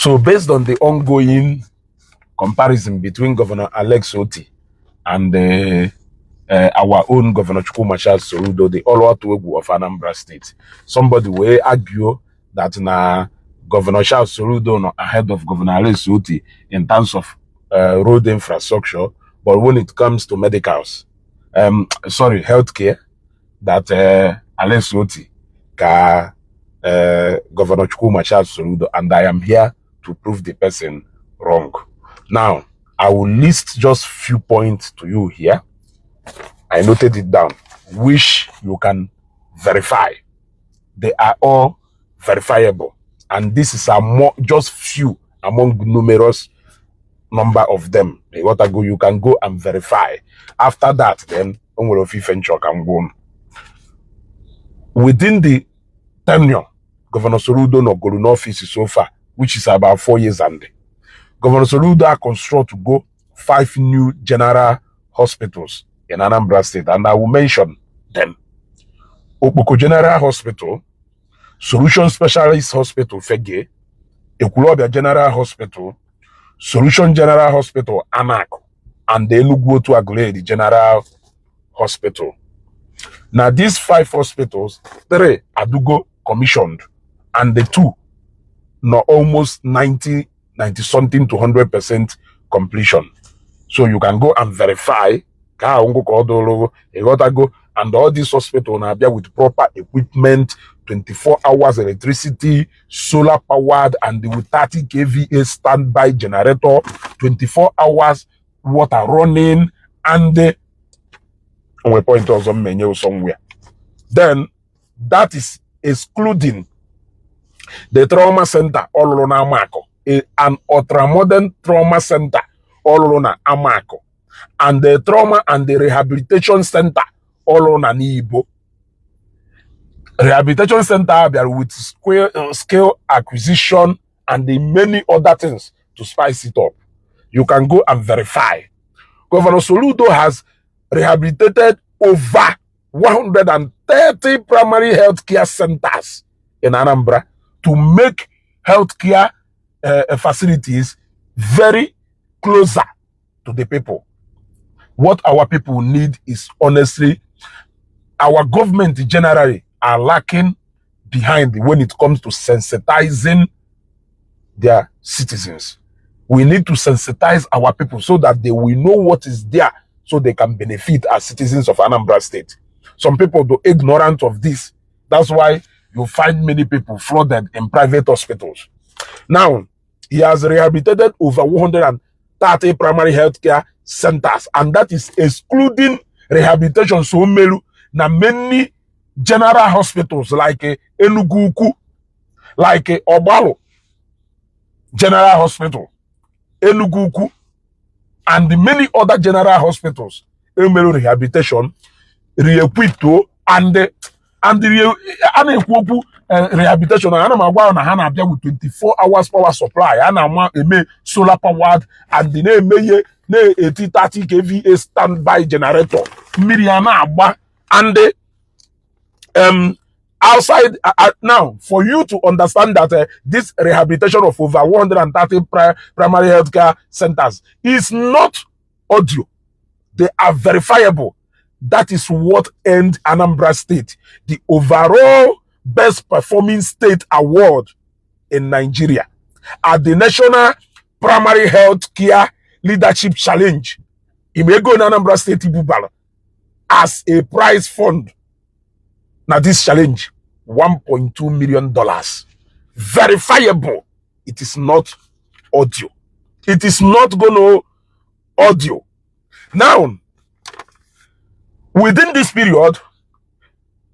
So based on the ongoing comparison between Governor Alex Otti and our own Governor Soludo, the Oluwatoegu of Anambra State, somebody will argue that Governor Soludo not ahead of Governor Alex Otti in terms of road infrastructure, but when it comes to medicals, healthcare, that Alex Otti ka Governor Soludo, and I am here to prove the person wrong. Now, I will list just few points to you here. I noted it down, which you can verify. They are all verifiable. And this is just few among numerous number of them. You can go and verify. After that, then, can go. Within the tenure, Governor Soludo no go to office so far, which is about 4 years and Governor Soludo construct to go 5 new general hospitals in Anambra State, and I will mention them. Okpoko General Hospital, Solution Specialist Hospital Fege, Ekulobia General Hospital, Solution General Hospital Anako, and the Enugu Agledi General Hospital. Now these 5 hospitals, 3 Adugo commissioned, and the 2 not almost 90 something to 100% completion. So you can go and verify, and all these hospitals are there with proper equipment, 24 hours electricity, solar powered, and with 30 kVA standby generator, 24 hours water running, and we point out some menu somewhere. Then that is excluding the trauma center all around Amako, an ultra-modern trauma center all around Amako, and the trauma and the rehabilitation center all around Anibo. Rehabilitation center there with scale acquisition and the many other things to spice it up. You can go and verify. Governor Soludo has rehabilitated over 130 primary healthcare centers in Anambra to make healthcare facilities very closer to the people. What our people need is, honestly, our government generally are lacking behind when it comes to sensitizing their citizens. We need to sensitize our people so that they will know what is there, so they can benefit as citizens of Anambra State. Some people are ignorant of this. That's why you find many people flooded in private hospitals. Now, he has rehabilitated over 130 primary healthcare centers, and that is excluding rehabilitation. So many general hospitals like Enugu, like Obalo General Hospital, Enugu, and many other general hospitals, rehabilitation, re-equipped, and rehabilitation. With 24 hours power supply, and solar powered, and the 30 kVA standby generator. And outside now, for you to understand that this rehabilitation of over 130 primary healthcare centers is not audio, they are verifiable. That is what earned Anambra State the overall best performing state award in Nigeria at the National Primary Healthcare Leadership Challenge. Imego in Anambra State Ibubala as a prize fund. Now this challenge, $1.2 million. Verifiable. It is not audio. It is not going to audio. Now, within this period,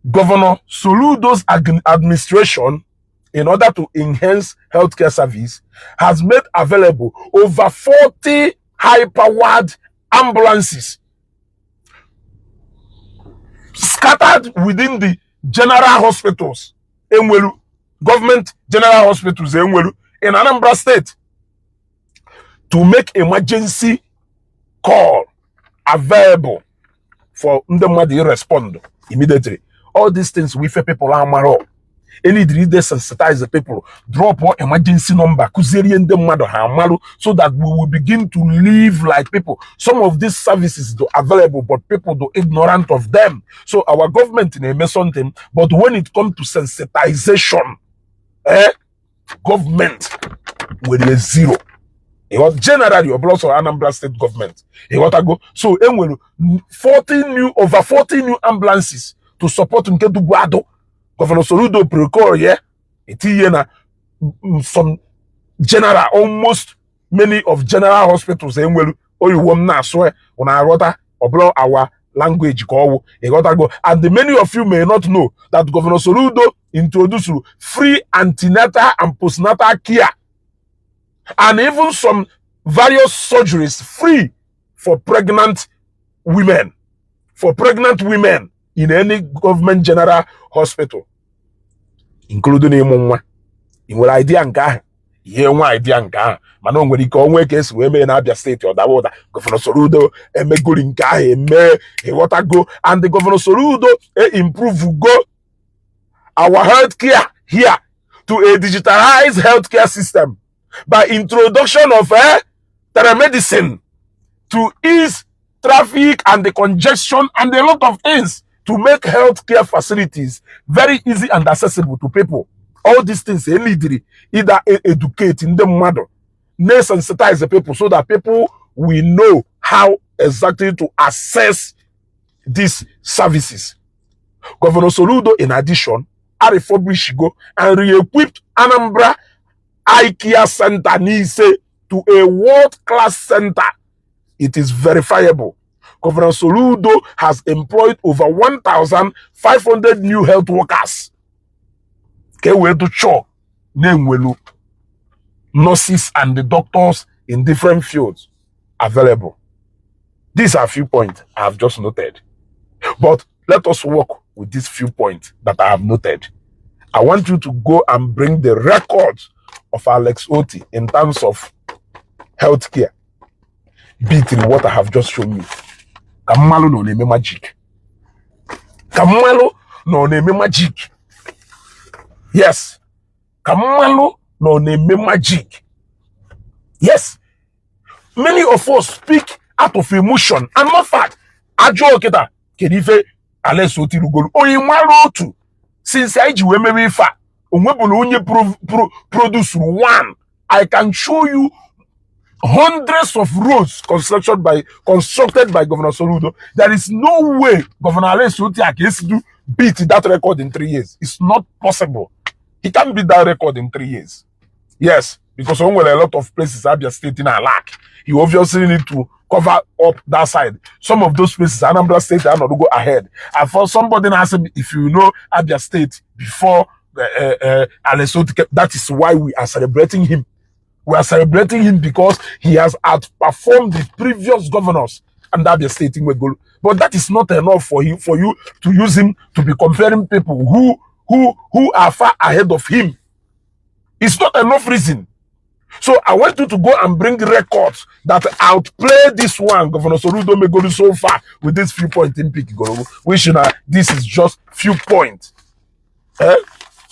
Governor Soludo's administration, in order to enhance healthcare service, has made available over 40 high-powered ambulances scattered within the general hospitals, government general hospitals in Anambra State, to make emergency call available for Ndemadi respond immediately. All these things we people are marrow. Any they sensitize the people, drop or emergency number, so that we will begin to live like people. Some of these services are available, but people are ignorant of them. So our government in a something, but when it comes to sensitization, government with a zero. It was generally also Anambra state government. It was go. So over 40 new ambulances to support Nkedu Buado. Governor Soludo procure some general, almost many of general hospitals and language go. And the many of you may not know that Governor Soludo introduced free antenatal and postnatal care, and even some various surgeries free for pregnant women. In any government general hospital, including in idea and idea and Manon when he come where case we may in Abia State or that water, Governor Soludo, and me good in water go, and the Governor Soludo improve go our healthcare here to a digitalized healthcare system by introduction of telemedicine to ease traffic and the congestion and a lot of things, to make healthcare facilities very easy and accessible to people. All these things either educate in the mother, sensitize the people so that people will know how exactly to access these services. Governor Soludo, in addition, refurbished and re-equipped Anambra Eye Care Center to a world-class center. It is verifiable. Governor Soludo has employed over 1,500 new health workers. Nurses and the doctors in different fields available. These are a few points I have just noted. But let us work with these few points that I have noted. I want you to go and bring the records of Alex Otti in terms of healthcare. Beat in what I have just shown you. Kamalo no neme magic. Kamalo no neme magic. Yes. Kamalo no neme magic. Yes. Many of us speak out of emotion and not fact. Ajo oketa kedife Alex Otti rugolu. Oyimalo tu. Since I maybe fa produce one, I can show you hundreds of roads constructed by Governor Soludo. There is no way Governor Alex Otti can beat that record in 3 years. It's not possible. He can't beat that record in 3 years. Yes, because a lot of places Abia State in a lack. You obviously need to cover up that side. Some of those places, Anambra State, are not to go ahead. And for somebody asked me if you know Abia State before Alex Otti, that is why we are celebrating him. We are celebrating him because he has outperformed the previous governors and Abia State in Wegolo. But that is not enough for you to use him to be comparing people who are far ahead of him. It's not enough reason. So I want you to go and bring records that outplay this one. Governor Soludo may go so far with this few points in pick. Which this is just few points.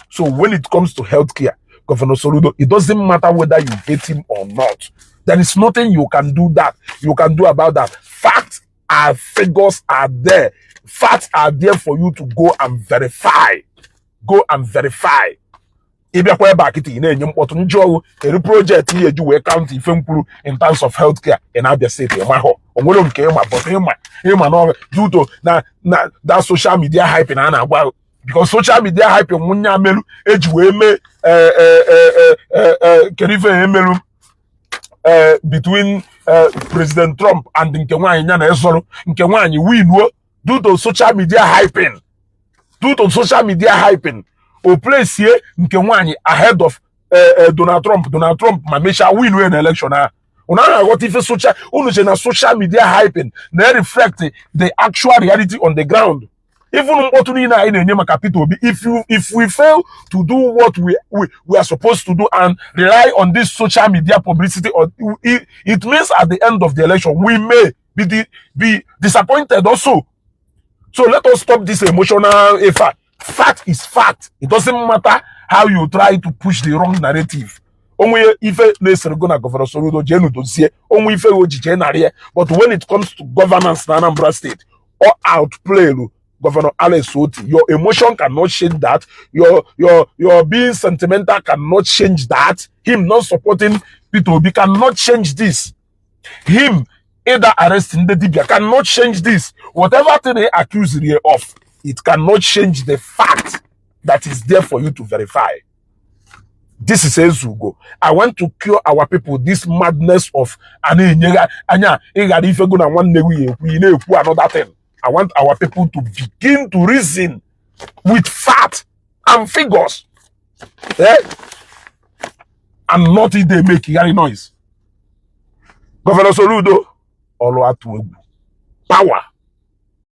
So when it comes to healthcare, Governor Soludo, it doesn't matter whether you hate him or not. There is nothing you can do about that. Facts and figures are there. Facts are there for you to go and verify. Go and verify. In terms of healthcare in Abia State, due to that social media hype in Anagua, because social media hype in Munyamelu, between President Trump and Nkewani win due to social media hyping. O place here Nkewani ahead of Donald Trump. Donald Trump mamesha win an election. What if social media hyping they reflect the actual reality on the ground. Even if we fail to do what we are supposed to do and rely on this social media publicity, or it means at the end of the election we may be disappointed also. So let us stop this emotional effort. Fact is fact. It doesn't matter how you try to push the wrong narrative. Only if na Governor Soludo jenu dozie, only if ojije na. But when it comes to governance in Anambra State, or outplay Governor Alex Otti, your emotion cannot change that. Your being sentimental cannot change that. Him not supporting Peter Obi cannot change this. Him either arresting the Dibia cannot change this. Whatever thing they accuse you of, it cannot change the fact that is there for you to verify. This is Ezugo. I want to cure our people this madness of another thing. I want our people to begin to reason with fact and figures. Eh? And not if they make any noise. Governor Soludo, Power.